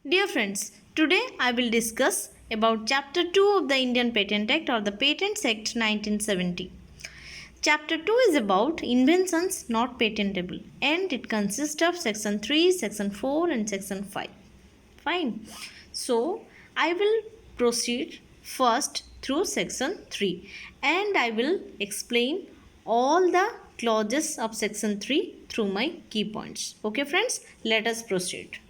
Dear friends, today I will discuss about Chapter 2 of the Indian Patent Act or the Patents Act 1970. Chapter 2 is about inventions not patentable and it consists of Section 3, Section 4 and Section 5. Fine. So, I will proceed first through Section 3 and I will explain all the clauses of Section 3 through my key points. Okay friends, let us proceed.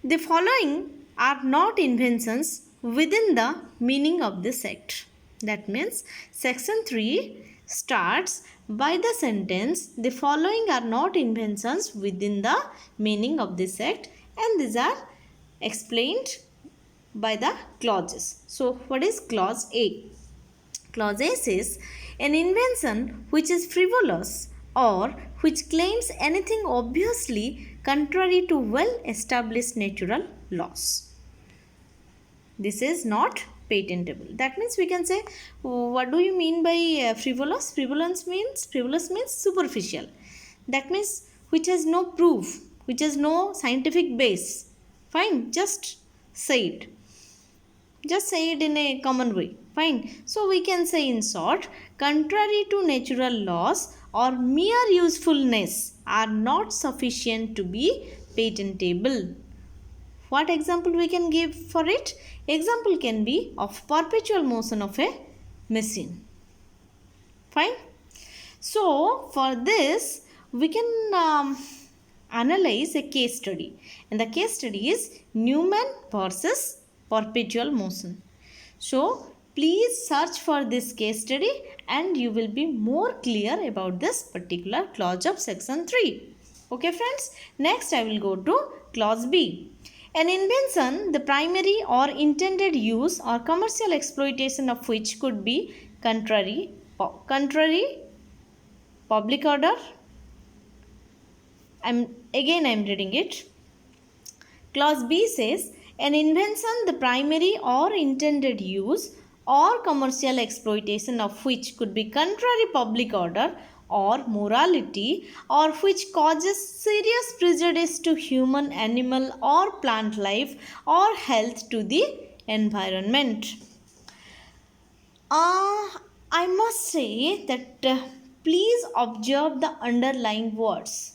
The following are not inventions within the meaning of this act. That means section 3 starts by the sentence the following are not inventions within the meaning of this act, and these are explained by the clauses. So what is clause A? Clause A says an invention which is frivolous or which claims anything obviously contrary to well established natural laws. This is not patentable. That means we can say, what do you mean by frivolous? Frivolous means superficial. That means which has no proof, which has no scientific base. Fine, just say it. Just say it in a common way. Fine. So we can say in short, contrary to natural laws or mere usefulness are not sufficient to be patentable. What example we can give for it? Example can be of perpetual motion of a machine. Fine. So for this we can analyze a case study, and the case study is Newman versus perpetual motion. So please search for this case study and you will be more clear about this particular clause of section 3. Okay friends, next I will go to clause B. An invention, the primary or intended use or commercial exploitation of which could be contrary public order. I'm reading it. Clause B says an invention, the primary or intended use or commercial exploitation of which could be contrary public order or morality, or which causes serious prejudice to human, animal or plant life or health to the environment. I must say that please observe the underlined words.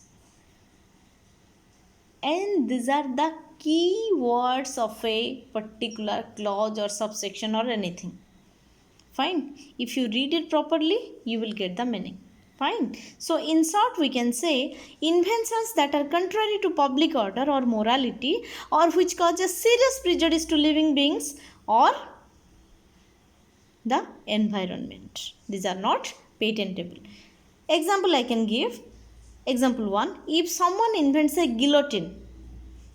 And these are the key words of a particular clause or subsection or anything. Fine. If you read it properly, you will get the meaning. Fine. So in short, we can say inventions that are contrary to public order or morality or which causes serious prejudice to living beings or the environment. These are not patentable. Example I can give. Example 1. If someone invents a guillotine,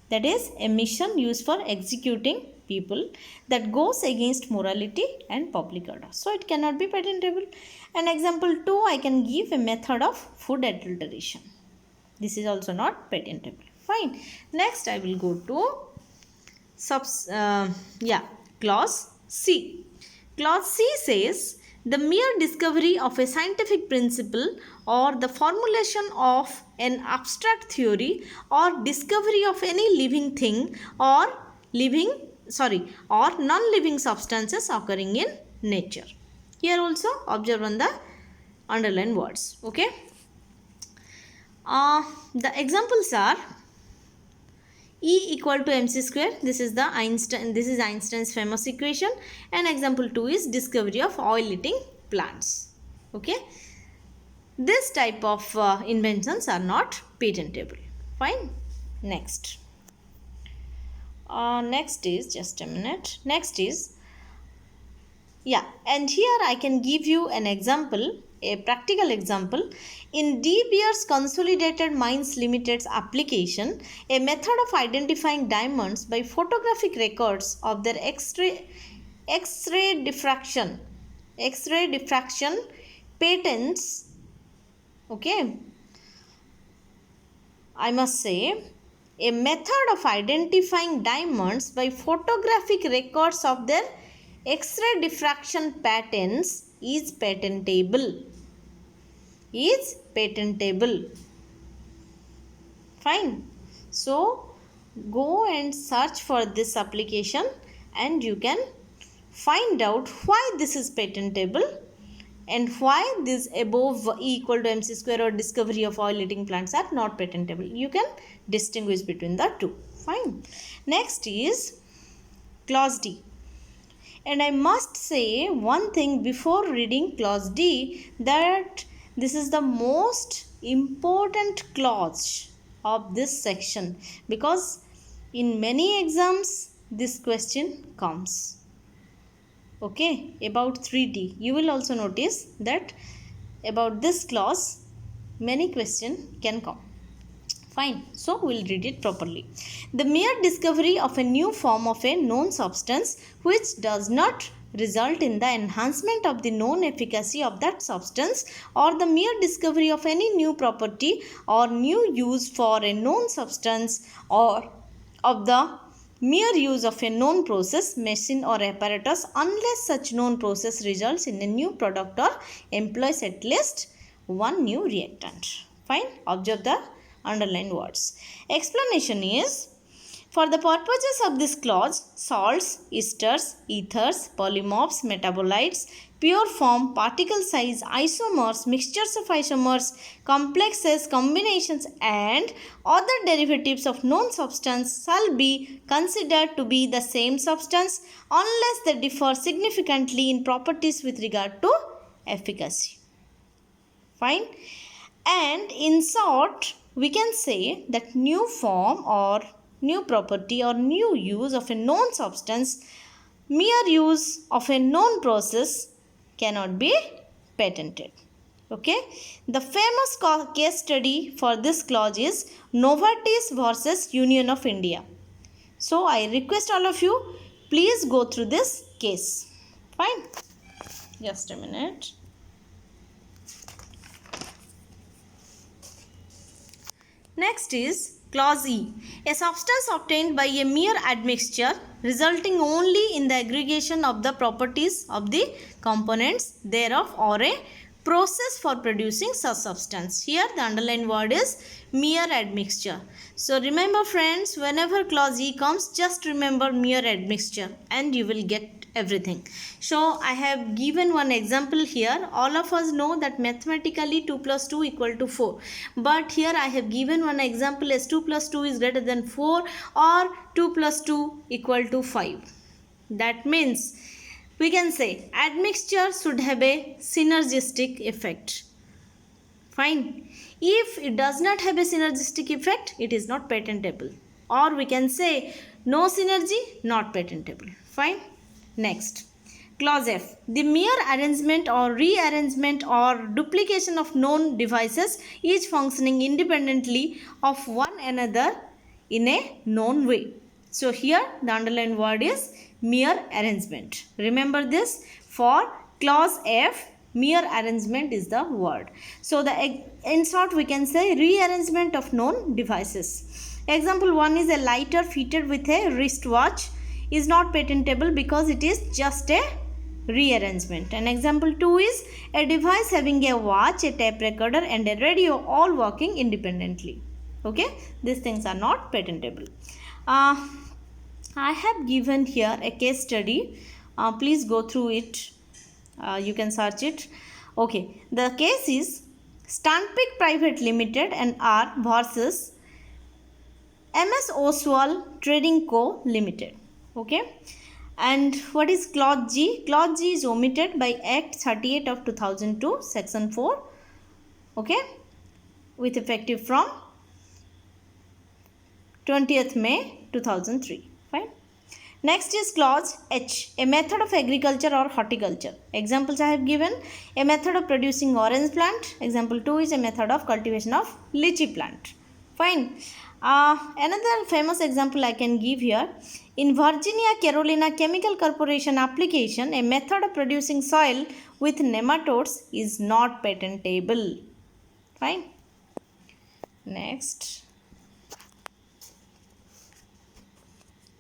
that is a mission used for executing people, that goes against morality and public order, so it cannot be patentable. And example 2, I can give a method of food adulteration. This is also not patentable. Fine. Next I will go to clause C. Clause C says the mere discovery of a scientific principle or the formulation of an abstract theory or discovery of any living thing or non-living substances occurring in nature. Here also observe on the underlined words. Okay. The examples are E equal to mc square. This is Einstein's famous equation. And example 2 is discovery of oil-eating plants. Okay. This type of inventions are not patentable. Fine. Next. Next is, just a minute. Next is, and here I can give you an example, a practical example. In De Beers Consolidated Mines Limited's application, a method of identifying diamonds by photographic records of their X-ray diffraction patents. Okay, I must say, a method of identifying diamonds by photographic records of their X-ray diffraction patents is patentable. Fine. So go and search for this application and you can find out why this is patentable and why this above E equal to mc square or discovery of oil eating plants are not patentable. You can distinguish between the two. Fine. Next is clause D. And I must say one thing before reading clause D, that this is the most important clause of this section, because in many exams this question comes. Okay, about 3D. You will also notice that about this clause many questions can come. Fine, so we'll read it properly. The mere discovery of a new form of a known substance which does not result in the enhancement of the known efficacy of that substance, or the mere discovery of any new property or new use for a known substance, or of the mere use of a known process, machine or apparatus, unless such known process results in a new product or employs at least one new reactant. Fine, observe the underlined words. Explanation is, for the purposes of this clause, salts, esters, ethers, polymorphs, metabolites, pure form, particle size, isomers, mixtures of isomers, complexes, combinations and other derivatives of known substance shall be considered to be the same substance unless they differ significantly in properties with regard to efficacy. Fine. And in short, we can say that new form or new property or new use of a known substance, mere use of a known process cannot be patented. Okay. The famous case study for this clause is Novartis versus Union of India. So I request all of you, please go through this case. Fine. Just a minute. Next is clause E. A substance obtained by a mere admixture resulting only in the aggregation of the properties of the components thereof, or a process for producing such substance. Here the underlined word is mere admixture. So remember friends, whenever clause E comes, just remember mere admixture and you will get everything. So I have given one example here. All of us know that mathematically 2 plus 2 equal to 4. But here I have given one example as 2 plus 2 is greater than 4 or 2 plus 2 equal to 5. That means we can say admixture should have a synergistic effect. Fine. If it does not have a synergistic effect, it is not patentable. Or we can say no synergy, not patentable. Fine. Next, clause F. The mere arrangement or rearrangement or duplication of known devices, each functioning independently of one another in a known way. So here the underlined word is mere arrangement. Remember this, for clause F, mere arrangement is the word. So in short we can say rearrangement of known devices. Example 1 is a lighter fitted with a wristwatch is not patentable because it is just a rearrangement. And example 2 is a device having a watch, a tape recorder and a radio all working independently. Okay, these things are not patentable. I have given here a case study. Please go through it. You can search it. Okay, the case is Stanpic Private Limited and R versus MS Oswald Trading Co. Limited. Okay, and what is clause G? Clause G is omitted by Act 38 of 2002, section 4. Okay, with effective from 20th May 2003. Fine. Next is clause H. A method of agriculture or horticulture. Examples I have given: a method of producing orange plant. Example 2 is a method of cultivation of lychee plant. Fine. Another famous example I can give here. In Virginia Carolina Chemical Corporation application, a method of producing soil with nematodes is not patentable. Fine. Next.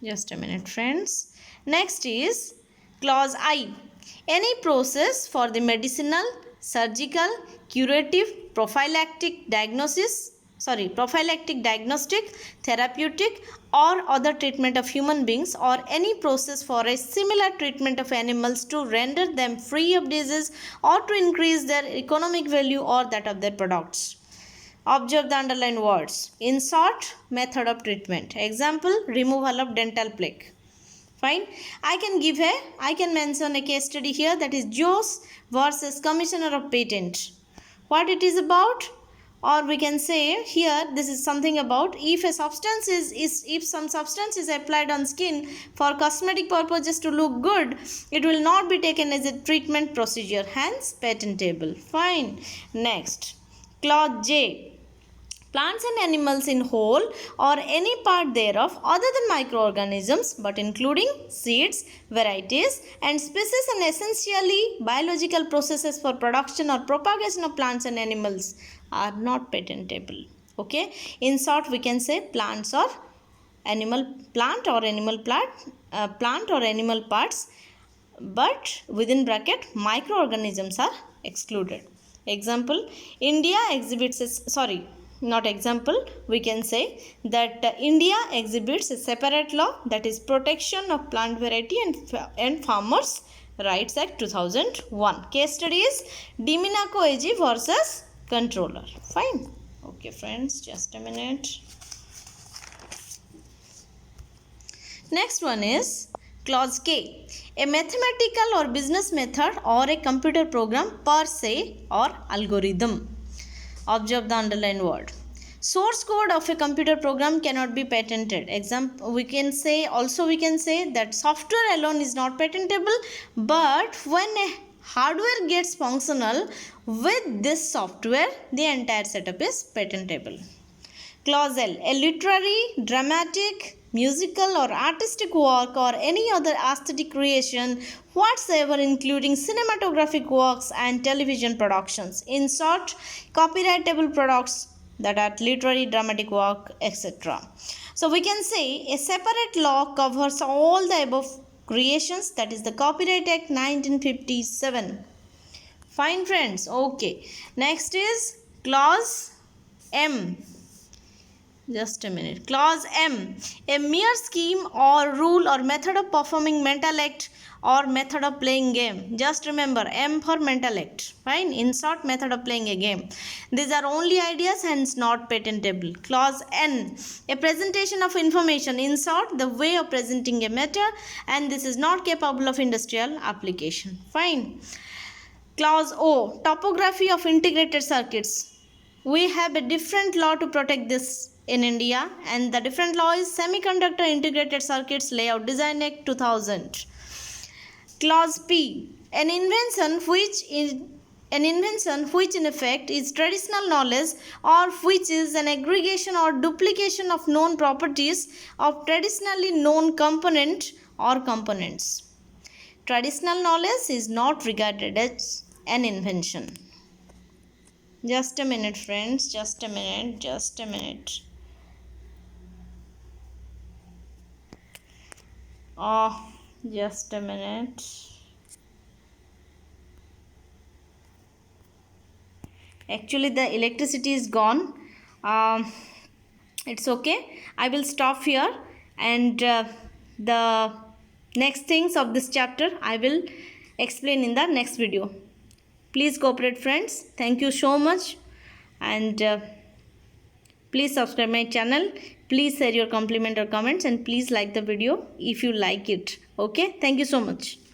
Just a minute friends. Next is clause I. Any process for the medicinal, surgical, curative, prophylactic diagnosis prophylactic, diagnostic, therapeutic or other treatment of human beings, or any process for a similar treatment of animals to render them free of disease or to increase their economic value or that of their products. Observe the underlined words. In short, method of treatment. Example, removal of dental plaque. Fine. I can mention a case study here, that is Jose versus Commissioner of Patent. What it is about? Or we can say here, this is something about if some substance is applied on skin for cosmetic purposes to look good, it will not be taken as a treatment procedure, hence patentable. Fine. Next, clause J. Plants and animals in whole or any part thereof other than microorganisms, but including seeds, varieties and species, and essentially biological processes for production or propagation of plants and animals are not patentable. Okay. In short, we can say plant or animal parts, but within bracket microorganisms are excluded. Example, India exhibits we can say that India exhibits a separate law, that is Protection of Plant Variety and Farmers Rights Act 2001. Case study is Diminaco AG versus Controller. Fine. Okay friends, just a minute. Next one is clause K. A mathematical or business method or a computer program per se or algorithm. Observe the underlined word. Source code of a computer program cannot be patented. Example, we can say that software alone is not patentable, but when a hardware gets functional with this software, the entire setup is patentable. Clause L. A literary, dramatic, musical or artistic work or any other aesthetic creation whatsoever, including cinematographic works and television productions. In short, copyrightable products, that are literary, dramatic work, etc. So we can say a separate law covers all the above creations, that is the Copyright Act 1957. Fine friends. Okay. Next is clause M. Just a minute. Clause M. A mere scheme or rule or method of performing mental act or method of playing game. Just remember, M for mental act. Fine. In short, method of playing a game. These are only ideas, hence not patentable. Clause N. A presentation of information. In short, the way of presenting a matter, and this is not capable of industrial application. Fine. Clause O. Topography of integrated circuits. We have a different law to protect this in India, and the different law is Semiconductor Integrated Circuits Layout Design Act 2000. Clause P. An invention which in effect is traditional knowledge, or which is an aggregation or duplication of known properties of traditionally known component or components. Traditional knowledge is not regarded as an invention. Just a minute friends, just a minute. Just a minute. Actually the electricity is gone. It's okay. I will stop here, and the next things of this chapter I will explain in the next video. Please cooperate friends. Thank you so much, and please subscribe my channel. Please share your compliment or comments, and please like the video if you like it. Okay, thank you so much.